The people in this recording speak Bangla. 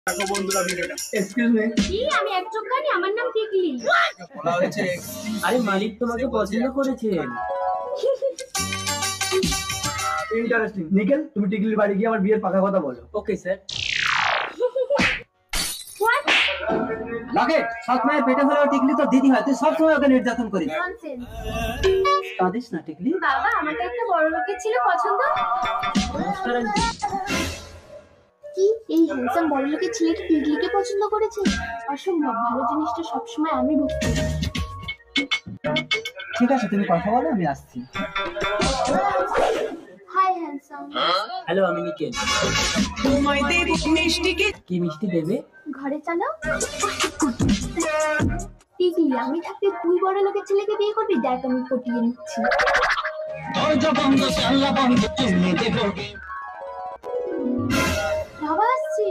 দেখো বন্ধুরা ভিডিওটা। এক্সকিউজ মি, কি আমি এক চোখ কানি, আমার নাম টিকলি। বলা হয়েছে আরে মালিক তোমাকে পছন্দ করেছেন। ইন্টারেস্টিং। নিখিল, তুমি টিকলির বাড়ি গিয়ে আমার বিয়ের পাকা কথা বলো। Okay sir. হোয়াট লাগে সব মায়ের পেটে হলেও টিকলি তো দিদি হয়, তুই সবসময় ওকে নির্যাতন করিস। ননসেন্স। কাঁদিস না টিকলি। বাবা, আমাকে একটা বড় লোকের ছিল পছন্দ। নমস্কার আন্টি। কি এই হ্যান্ডসাম বড় লোকের ছেলেকে টিকলিকে পছন্দ করেছে? অসম্ভব, ভালো জিনিসটা সবসময় আমি ভুগতে। ঠিক আছে, তুমি কথা বলো, আমি আসছি। High handsome. হ্যালো, আমি নিখিল। কি মিষ্টি দেবে? ঘরে চলো। টিকলি, আমি থাকতে তুই বড় লোকের ছেলেকে বিয়ে করবি? দেখ আমি পটিয়ে নিচ্ছি। বাবা আসছে।